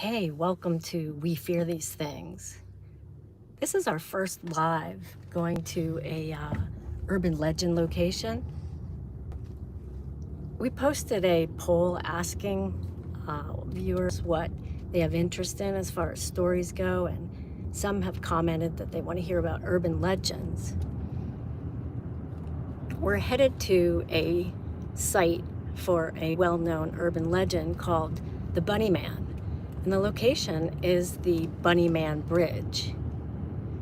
Hey, welcome to We Fear These Things. This is our first live going to a urban legend location. We posted a poll asking viewers what they have interest in as far as stories go, and some have commented that they want to hear about urban legends. We're headed to a site for a well-known urban legend called the Bunnyman. And the location is the Bunnyman Bridge.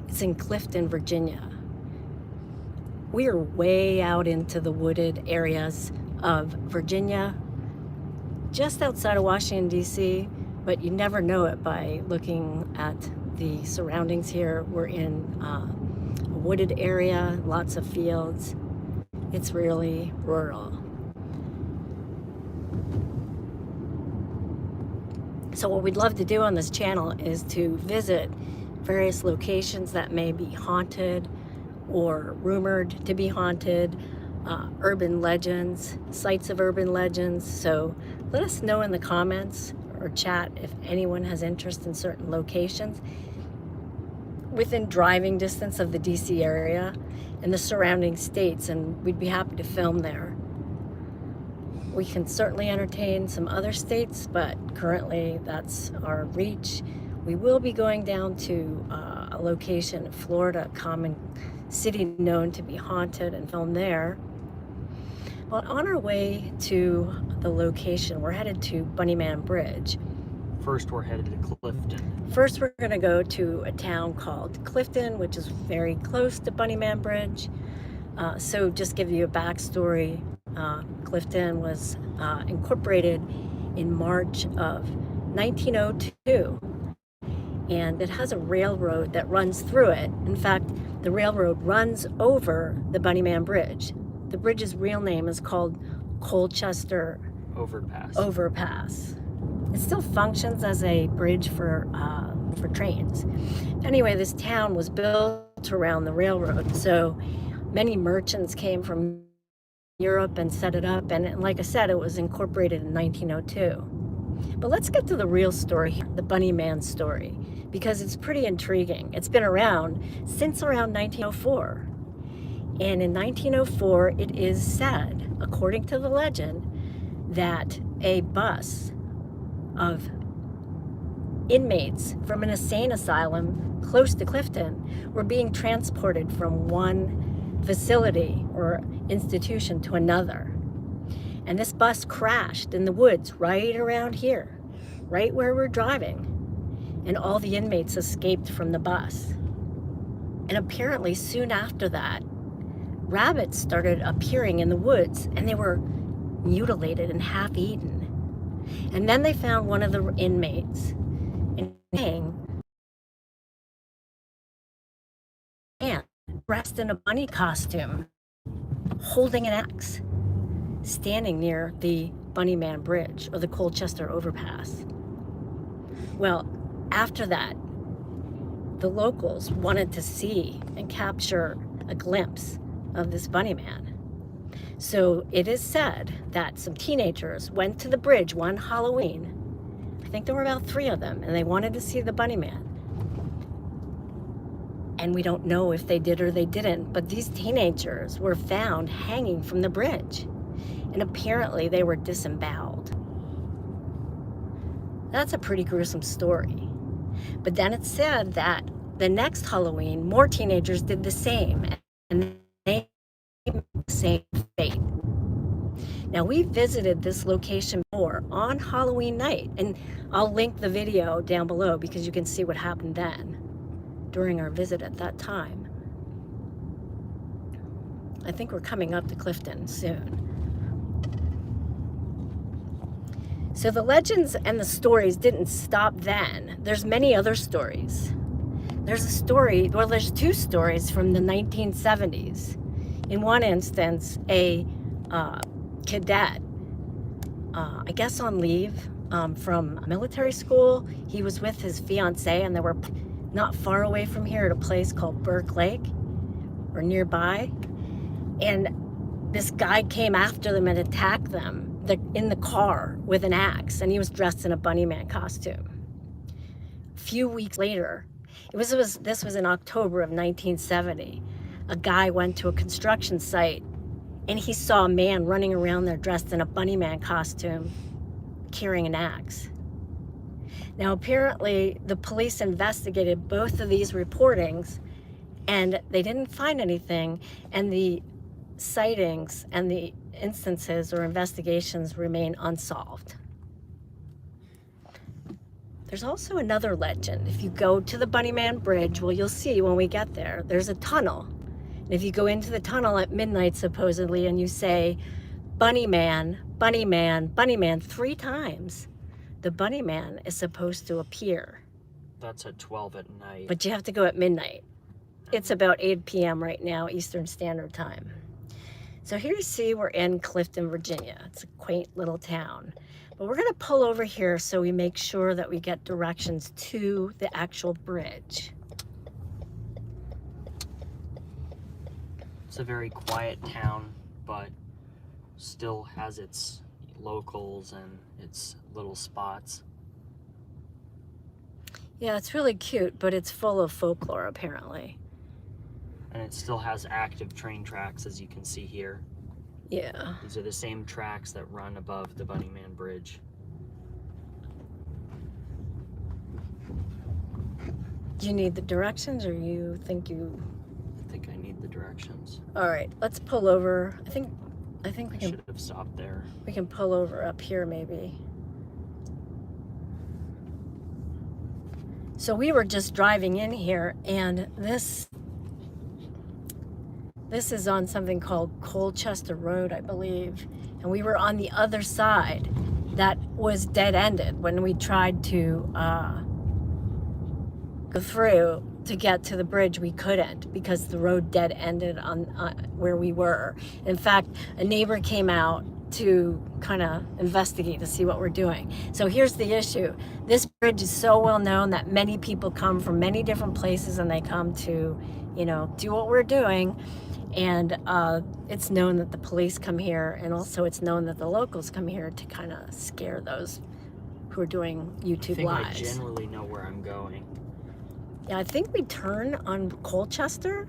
It's in Clifton, Virginia. We are way out into the wooded areas of Virginia, just outside of Washington, D.C., but you never know it by looking at the surroundings here. We're in a wooded area, lots of fields. It's really rural. So what we'd love to do on this channel is to visit various locations that may be haunted or rumored to be haunted, urban legends, sites of urban legends. So let us know in the comments or chat if anyone has interest in certain locations within driving distance of the DC area and the surrounding states, and we'd be happy to film there. We can certainly entertain some other states, but currently that's our reach. We will be going down to a location in Florida, a common city known to be haunted, and film there. Well, on our way to the location, we're headed to Bunnyman Bridge. First, we're headed to Clifton. First, we're going to go to a town called Clifton, which is very close to Bunnyman Bridge. So just give you a backstory. Clifton was incorporated in March of 1902, and it has a railroad that runs through it. In fact, the railroad runs over the Bunnyman Bridge. The bridge's real name is called Colchester Overpass. It still functions as a bridge for trains. Anyway, this town was built around the railroad, so many merchants came from Europe and set it up, and like I said, it was incorporated in 1902. But let's get to the real story here, the Bunnyman story, because it's pretty intriguing. It's been around since around 1904. And in 1904, it is said, according to the legend, that a bus of inmates from an insane asylum close to Clifton were being transported from one facility or institution to another. And this bus crashed in the woods right around here, right where we're driving. And all the inmates escaped from the bus. And apparently soon after that, rabbits started appearing in the woods, and they were mutilated and half-eaten. And then they found one of the inmates dressed in a bunny costume, holding an axe, standing near the Bunnyman Bridge or the Colchester Overpass. Well, after that, the locals wanted to see and capture a glimpse of this Bunnyman. So it is said that some teenagers went to the bridge one Halloween. I think there were about 3 of them, and they wanted to see the Bunnyman. And we don't know if they did or they didn't, but these teenagers were found hanging from the bridge. And apparently they were disemboweled. That's a pretty gruesome story. But then it's said that the next Halloween, more teenagers did the same, and they had the same fate. Now, we visited this location before on Halloween night, and I'll link the video down below because you can see what happened then during our visit at that time. I think we're coming up to Clifton soon. So the legends and the stories didn't stop then. There's many other stories. There's a story, well, there's 2 stories from the 1970s. In one instance, a cadet, I guess on leave from military school, he was with his fiancée, and they were not far away from here at a place called Burke Lake, or nearby. And this guy came after them and attacked them in the car with an axe, and he was dressed in a Bunnyman costume. few weeks later, this was in October of 1970, a guy went to a construction site and he saw a man running around there dressed in a Bunnyman costume, carrying an axe. Now, apparently, the police investigated both of these reportings and they didn't find anything, and the sightings and the instances or investigations remain unsolved. There's also another legend. If you go to the Bunnyman Bridge, well, you'll see when we get there, there's a tunnel. And if you go into the tunnel at midnight, supposedly, and you say, Bunnyman, Bunnyman, Bunnyman 3 times, the Bunnyman is supposed to appear. That's at 12 at night. But you have to go at midnight. It's about 8 p.m. right now, Eastern Standard Time. So here you see we're in Clifton, Virginia. It's a quaint little town. But we're going to pull over here so we make sure that we get directions to the actual bridge. It's a very quiet town, but still has its locals and its little spots. Yeah, it's really cute, but it's full of folklore, apparently. And it still has active train tracks, as you can see here. Yeah. These are the same tracks that run above the Bunnyman Bridge. Do you need the directions, or you think you... I think I need the directions. All right, let's pull over. I think we I can... should have stopped there. We can pull over up here, maybe. So we were just driving in here, and this is on something called Colchester Road, I believe. And we were on the other side that was dead-ended when we tried to go through to get to the bridge. We couldn't because the road dead-ended on where we were. In fact, a neighbor came out to kind of investigate to see what we're doing. So here's the issue. This bridge is so well known that many people come from many different places and they come to, you know, do what we're doing. And it's known that the police come here, and also it's known that the locals come here to kind of scare those who are doing YouTube lives. I generally know where I'm going. Yeah, I think we turn on Colchester.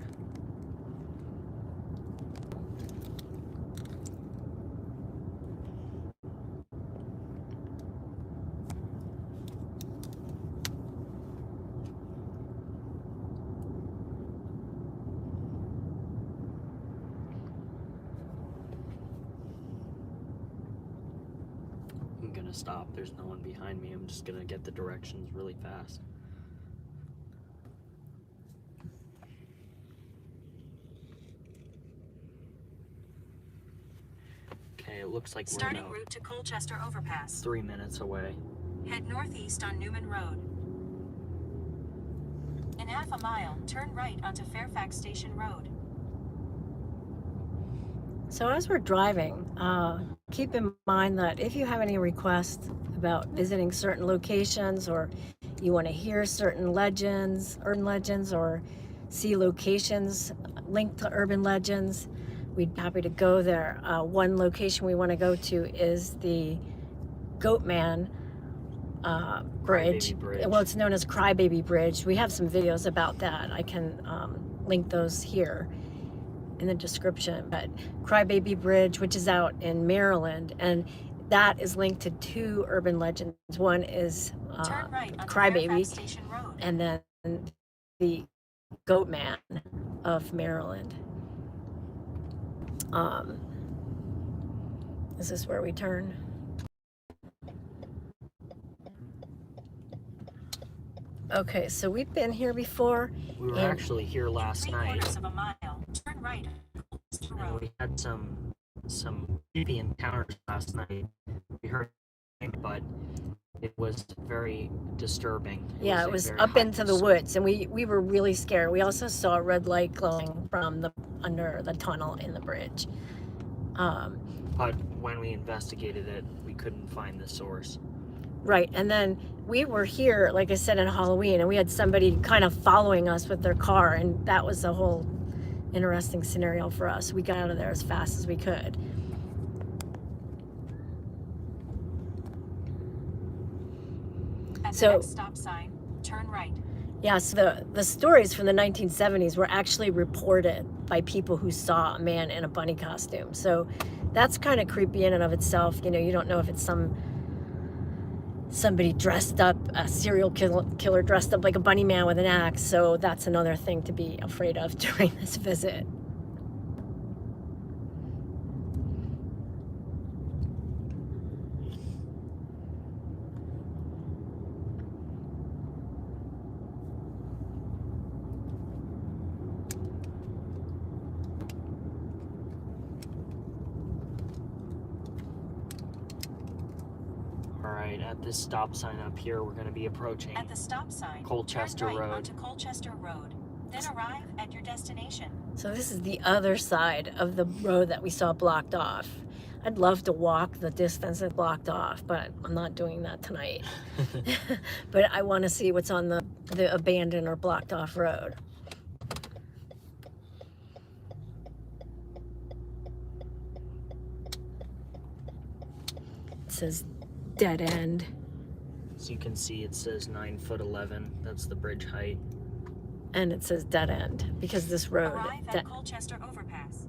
I'm gonna stop. There's no one behind me. I'm just gonna get the directions really fast. Okay, it looks like Starting we're route to Colchester Overpass. 3 minutes away. Head northeast on Newman Road. In half a mile, turn right onto Fairfax Station Road. So as we're driving, keep in mind that if you have any requests about visiting certain locations, or you want to hear certain legends, urban legends, or see locations linked to urban legends, we'd be happy to go there. One location we want to go to is the Goatman Bridge. Bridge. Well, it's known as Crybaby Bridge. We have some videos about that. I can link those here in the description. But Crybaby Bridge, which is out in Maryland, and that is linked to 2 urban legends. One is Turn right onto Crybaby, Fairfax Station Road. and then the Goatman of Maryland. Is this where we turn? Okay, so we've been here before. We were actually here last night. 3/4 of a mile, turn right on Colchester And Road. we had some creepy encounters last night. We heard, but it was very disturbing. Yeah, it was up into the woods, and we were really scared. We also saw a red light glowing from under the tunnel in the bridge. But when we investigated it, we couldn't find the source. Right, and then we were here, like I said, on Halloween, and we had somebody kind of following us with their car, and that was a whole interesting scenario for us. We got out of there as fast as we could. At the So- next stop sign, turn right. Yeah, so the stories from the 1970s were actually reported by people who saw a man in a bunny costume. So that's kind of creepy in and of itself. You know, you don't know if it's somebody dressed up, a serial killer dressed up like a bunny man with an axe. So that's another thing to be afraid of during this visit. Alright, at this stop sign up here, we're going to be approaching At the stop sign, Colchester turn right Road. onto Colchester Road. Then arrive at your destination. So this is the other side of the road that we saw blocked off. I'd love to walk the distance it blocked off, but I'm not doing that tonight. But I want to see what's on the abandoned or blocked off road. It says dead end. So you can see it says 9'11". That's the bridge height. And it says dead end because this road. Arrive at Colchester Overpass.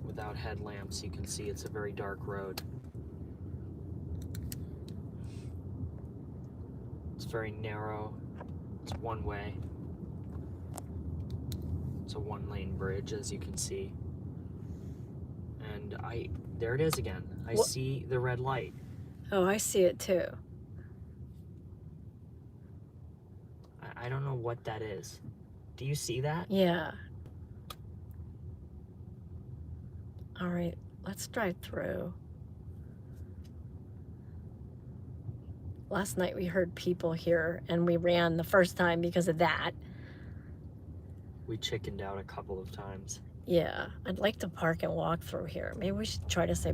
Without headlamps, you can see it's a very dark road. It's very narrow. It's one way. It's a one-lane bridge, as you can see. And there it is again. I see the red light. Oh, I see it too. I don't know what that is. Do you see that? Yeah. All right, let's drive through. Last night we heard people here and we ran the first time because of that. We chickened out a couple of times. Yeah, I'd like to park and walk through here. Maybe we should try to say